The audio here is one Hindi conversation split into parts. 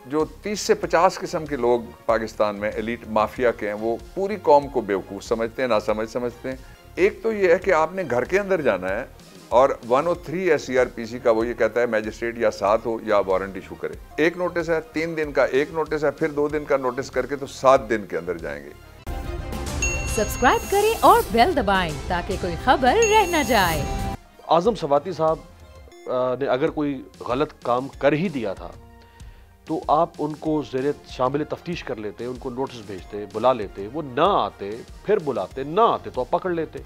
जो 30 से 50 किस्म के लोग पाकिस्तान में एलीट माफिया के हैं, वो पूरी कौम को बेवकूफ़ समझते हैं, नासमझ समझते हैं। एक तो ये है कि आपने घर के अंदर जाना है और 103 है CRPC का, वो ये कहता है मैजिस्ट्रेट या साथ हो या वारंट इशू करे। एक नोटिस है, 3 दिन का एक नोटिस है, फिर 2 दिन का नोटिस करके तो 7 दिन के अंदर जाएंगे। सब्सक्राइब करें और बेल दबाएं ताकि कोई खबर रह न जाए। आज़म सवाती साहब ने अगर कोई गलत काम कर ही दिया था तो आप उनको ज़ेरे शामिल तफ्तीश कर लेते, उनको नोटिस भेजते, बुला लेते, वो ना आते, फिर बुलाते, ना आते तो आप पकड़ लेते।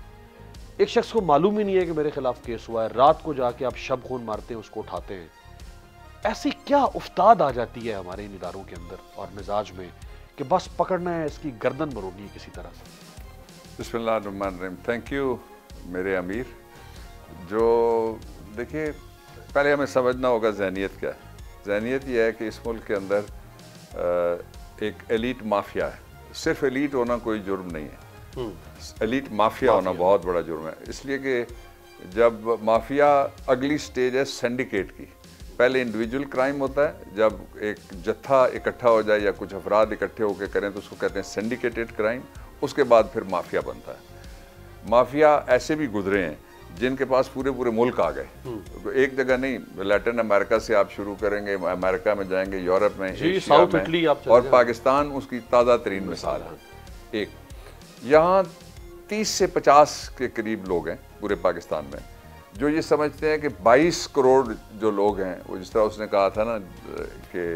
एक शख्स को मालूम ही नहीं है कि मेरे खिलाफ केस हुआ है, रात को जाके आप शब खून मारते हैं, उसको उठाते हैं। ऐसी क्या उफ्ताद आ जाती है हमारे इन इदारों के अंदर और मिजाज में कि बस पकड़ना है, इसकी गर्दन मरोनी है किसी तरह से। बिस्मिल्लाहिर्रहमानिर्रहीम। थैंक यू मेरे अमीर। जो देखिए, पहले हमें समझना होगा जहनीत क्या है। जहनीत यह है कि इस मुल्क के अंदर एक एलीट माफिया है। सिर्फ एलीट होना कोई जुर्म नहीं है, एलीट माफिया होना बहुत बड़ा जुर्म है। इसलिए कि जब माफिया अगली स्टेज है सिंडिकेट की, पहले इंडिविजुअल क्राइम होता है, जब एक जत्था इकट्ठा हो जाए या कुछ अफराद इकट्ठे होकर करें तो उसको कहते हैं सिंडिकेटेड क्राइम। उसके बाद फिर माफिया बनता है। माफिया ऐसे भी गुजरे हैं जिनके पास पूरे पूरे मुल्क आ गए, तो एक जगह नहीं, लैटिन अमेरिका से आप शुरू करेंगे, अमेरिका में जाएंगे, यूरोप में, एशिया में, और पाकिस्तान उसकी ताज़ा तरीन मिसाल है। एक यहाँ 30 से 50 के करीब लोग हैं पूरे पाकिस्तान में जो ये समझते हैं कि 22 करोड़ जो लोग हैं, वो जिस तरह उसने कहा था ना कि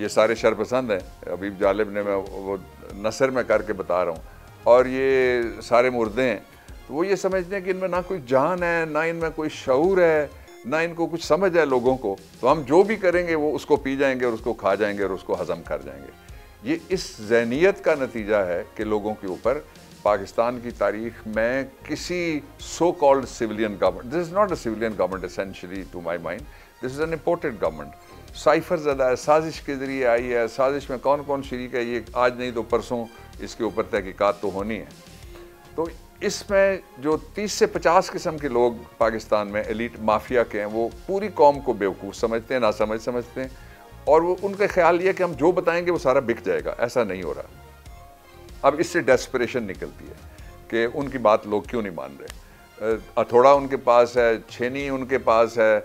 ये सारे शरपसंद हैं, अबीब जालिब ने, मैं वो नसर में करके बता रहा हूँ, और ये सारे मुर्दे हैं, तो वो ये समझते हैं कि इनमें ना कोई जान है, ना इनमें कोई शऊर है, ना इनको कुछ समझ है लोगों को, तो हम जो भी करेंगे वो उसको पी जाएंगे और उसको खा जाएंगे और उसको हजम कर जाएंगे। ये इस ज़हनियत का नतीजा है कि लोगों के ऊपर पाकिस्तान की तारीख में किसी so called civilian government, this is not a civilian government essentially to my mind, this is an imported government. Cipher ज़्यादा है, साजिश के ज़रिए आई है, साजिश में कौन कौन शरीक है ये आज नहीं तो परसों इसके ऊपर तहकीकात तो होनी है। तो इसमें जो 30 से 50 किस्म के लोग पाकिस्तान में एलीट माफिया के हैं, वो पूरी कौम को बेवकूफ़ समझते हैं, नासमझ समझते हैं, और वो उनका ख्याल ये है कि हम जो बताएंगे वो सारा बिक जाएगा। ऐसा नहीं हो रहा। अब इससे डेस्परेशन निकलती है कि उनकी बात लोग क्यों नहीं मान रहे। हथौड़ा उनके पास है, छेनी उनके पास है,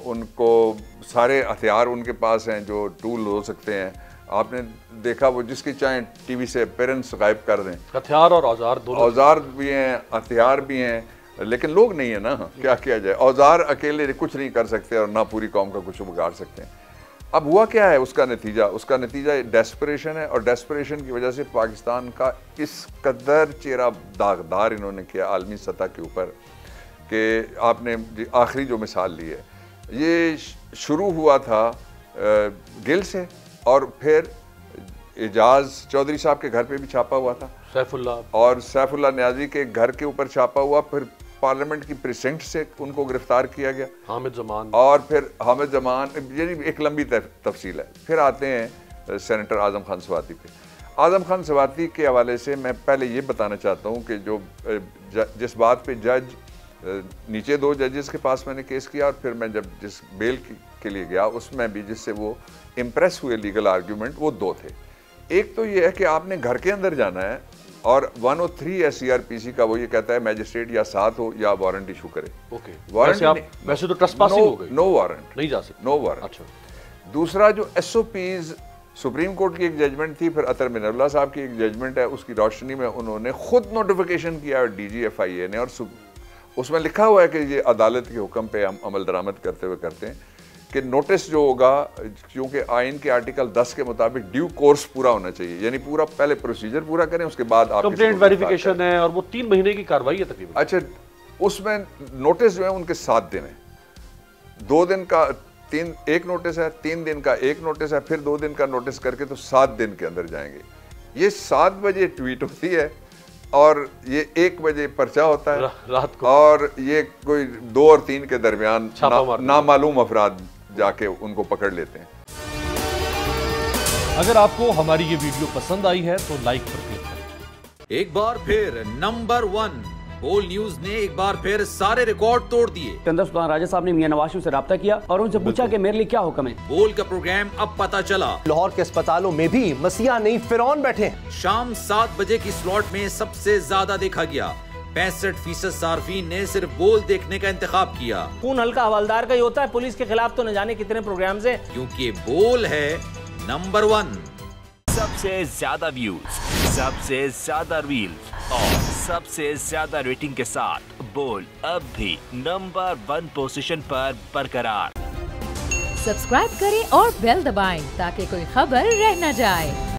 उनको सारे हथियार उनके पास हैं जो टूल हो सकते हैं। आपने देखा वो जिसकी चाहे टीवी से पेरेंट्स गायब कर दें, हथियार और औजार दोनों, औजार भी हैं, हथियार भी हैं, लेकिन लोग नहीं है ना, क्या किया जाए। औजार अकेले कुछ नहीं कर सकते और ना पूरी कौम का कुछ बिगाड़ सकते हैं। अब हुआ क्या है उसका नतीजा डेस्परेशन है, और डेस्परेशन की वजह से पाकिस्तान का इस कदर चेहरा दागदार इन्होंने किया आलमी सतह के ऊपर कि आपने आखिरी जो मिसाल ली है, ये शुरू हुआ था गिल से, और फिर एजाज चौधरी साहब के घर पे भी छापा हुआ था, सैफुल्लाह न्याजी के घर के ऊपर छापा हुआ, फिर पार्लियामेंट की प्रेसिडेंट से उनको गिरफ्तार किया गया, हामिद जमान, और फिर हामिद जमान, यानी एक लंबी तफसील है। फिर आते हैं सेनेटर आज़म खान सवाती पे। आज़म खान सवाती के हवाले से मैं पहले ये बताना चाहता हूँ कि जो जिस बात पे जज नीचे 2 जजेस के पास मैंने केस किया, और फिर मैं जब जिस बेल के लिए गया उसमें भी जिससे वो इम्प्रेस हुए लीगल आर्ग्यूमेंट, वो 2 थे। एक तो ये है कि आपने घर के अंदर जाना है और 103 है CRPC का, वो ये कहता है मैजिस्ट्रेट या साथ हो या वारंट इशू करे। ओके, वारंट वैसे तो ट्रेसपासिंग हो गई, नो वारंट नहीं जा सकते, नो वारंट। अच्छा, दूसरा जो SOPs, सुप्रीम कोर्ट की एक जजमेंट थी, फिर अतर मिनल्ला साहब की एक जजमेंट है, उसकी रोशनी में उन्होंने खुद नोटिफिकेशन किया DG FIA ने, और उसमें लिखा हुआ है कि ये अदालत के हुक्म पे हम अमल दरामद करते हुए करते हैं कि नोटिस जो होगा, क्योंकि आइन के आर्टिकल 10 के मुताबिक ड्यू कोर्स पूरा होना चाहिए, यानी पूरा पहले प्रोसीजर पूरा करें, उसके बाद आप कंप्लेंट वेरिफिकेशन है, और वो 3 महीने की कार्रवाई है तकरीबन। अच्छा, उसमें नोटिस जो है उनके 7 दिन है, 2 दिन का एक नोटिस है, 3 दिन का एक नोटिस है, फिर 2 दिन का नोटिस करके तो 7 दिन के अंदर जाएंगे। ये 7 बजे ट्वीट होती है और ये 1 बजे पर्चा होता है रात को, और ये कोई 2 और 3 के दरमियान नामालूम अफराद जाके उनको पकड़ लेते हैं। अगर आपको हमारी ये वीडियो पसंद आई है तो लाइक पर क्लिक करें। एक बार फिर नंबर 1 बोल न्यूज ने एक बार फिर सारे रिकॉर्ड तोड़ दिए। सिकंदर सुल्तान राजा साहब ने मियां नवाज शरीफ से रब्ता किया और उनसे पूछा कि मेरे लिए क्या हुक्म है। बोल का प्रोग्राम अब पता चला। लाहौर के अस्पतालों में भी मसीहा नहीं फिरौन बैठे हैं। शाम 7 बजे की स्लॉट में सबसे ज्यादा देखा गया। 65% सार्फिन ने सिर्फ बोल देखने का इंतखाब किया। खून हल्का हवलदार का ही होता है, पुलिस के खिलाफ तो न जाने कितने प्रोग्राम्स हैं। क्योंकि बोल है नंबर 1। सबसे ज्यादा व्यूज, सबसे ज्यादा रील्स और सबसे ज्यादा रेटिंग के साथ बोल अब भी नंबर 1 पोजीशन पर बरकरार। सब्सक्राइब करें और बेल दबाएं ताकि कोई खबर रह न जाए।